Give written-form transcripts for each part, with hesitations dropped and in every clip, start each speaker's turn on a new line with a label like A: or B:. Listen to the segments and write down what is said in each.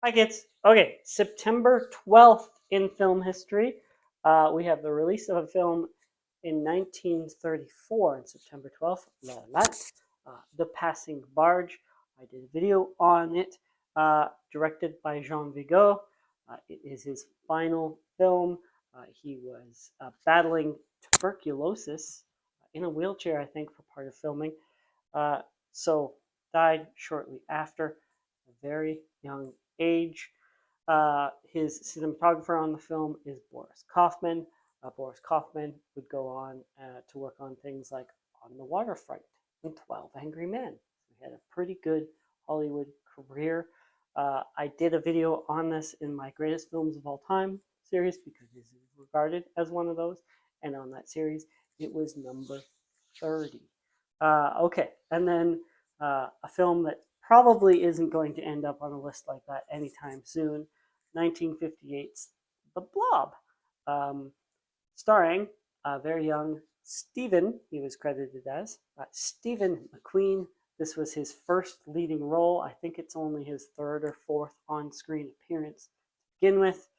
A: Hi, kids. Okay, September 12th in film history, we have the release of a film in 1934 on September 12th, Atalante, The Passing Barge. I did a video on it, directed by Jean Vigo. It is his final film. He was battling tuberculosis in a wheelchair, I think, for part of filming. Uh, so died shortly after, a very young age. His cinematographer on the film is Boris Kaufman. Boris Kaufman would go on to work on things like On the Waterfront and 12 Angry Men. He had a pretty good Hollywood career. I did a video on this in my Greatest Films of All Time series because he's regarded as one of those. And on that series, it was number 30. Okay, and then a film that probably isn't going to end up on a list like that anytime soon, 1958's The Blob, starring a very young Stephen, he was credited as, Stephen McQueen. This was his first leading role. I think it's only his third or fourth on-screen appearance to begin with.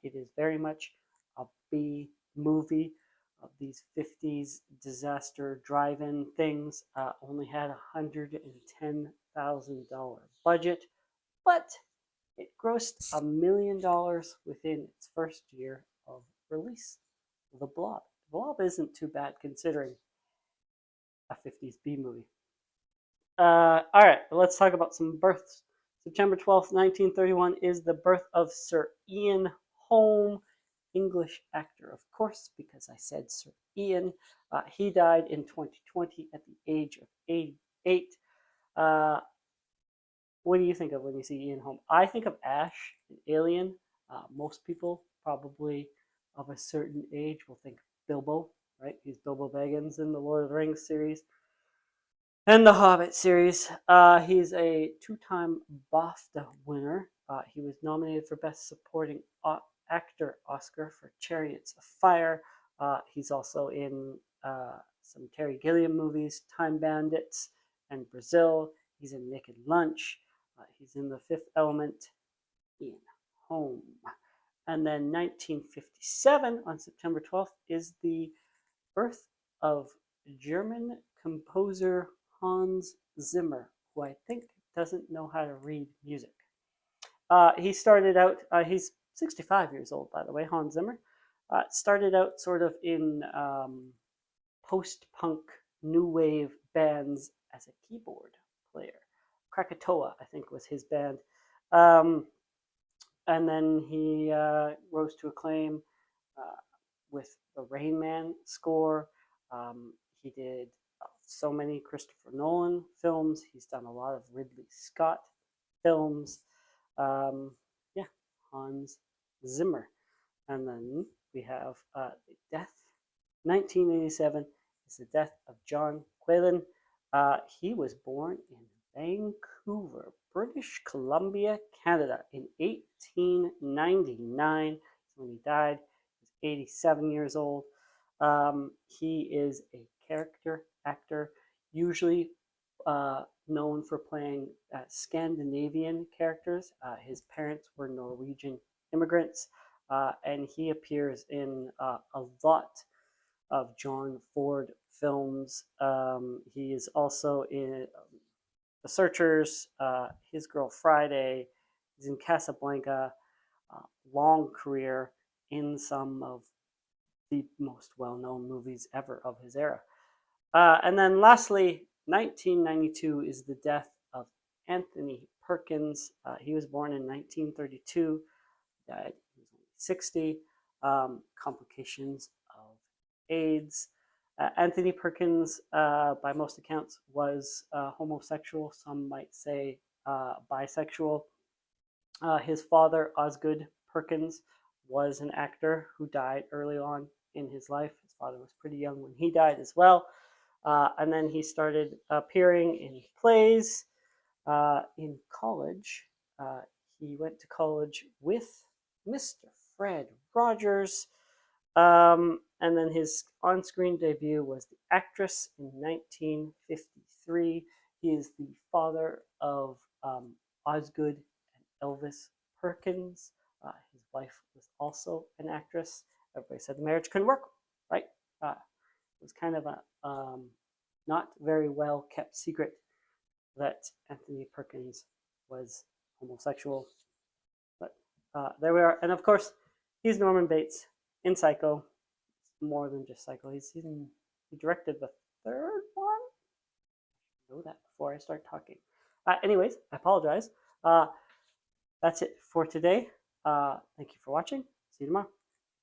A: It is very much a B movie of these 50s disaster drive-in things. Only had $110,000 budget, but it grossed $1 million within its first year of release. The Blob. The Blob isn't too bad considering a 50s B movie. All right, let's talk about some births. September 12th, 1931 is the birth of Sir Ian Holm, English actor, of course, because I said Sir Ian. He died in 2020 at the age of 88. What do you think of when you see Ian Holm? I think of Ash, an Alien. Most people, probably of a certain age, will think Bilbo, right? He's Bilbo Baggins in the Lord of the Rings series and the Hobbit series. He's a two-time BAFTA winner. He was nominated for Best Supporting Actor Oscar for Chariots of Fire. He's also in some Terry Gilliam movies, Time Bandits and Brazil. He's in Naked Lunch. He's in The Fifth Element, Ian Holm. And then 1957, on September 12th, is the birth of German composer Hans Zimmer, who I think doesn't know how to read music. He started out, he's 65 years old, by the way, Hans Zimmer. Started out sort of in post-punk new wave bands as a keyboard player. Krakatoa, I think, was his band. And then he rose to acclaim with the Rain Man score. He did so many Christopher Nolan films. He's done a lot of Ridley Scott films. Yeah, Hans Zimmer. And then we have the death. 1987 is the death of John Quaylen. He was born in Vancouver, British Columbia, Canada in 1899. When he died, he was 87 years old. He is a character actor, usually known for playing Scandinavian characters. His parents were Norwegian immigrants, and he appears in a lot of John Ford films. He is also in The Searchers, His Girl Friday. He's in Casablanca. Long career in some of the most well-known movies ever of his era. And then lastly, 1992 is the death of Anthony Perkins. He was born in 1932, died he was only 60. Complications of AIDS. Anthony Perkins, by most accounts, was homosexual. Some might say bisexual. His father, Osgood Perkins, was an actor who died early on in his life. His father was pretty young when he died as well. And then he started appearing in plays in college. He went to college with Mr. Fred Rogers. And then his on-screen debut was The Actress in 1953. He is the father of Osgood and Elvis Perkins. His wife was also an actress. Everybody said the marriage couldn't work, right? It was kind of a not very well kept secret that Anthony Perkins was homosexual. But there we are. And of course, he's Norman Bates in Psycho. It's more than just Psycho. He directed the third one. I know that before I start talking. Anyways, I apologize. That's it for today. Thank you for watching. See you tomorrow.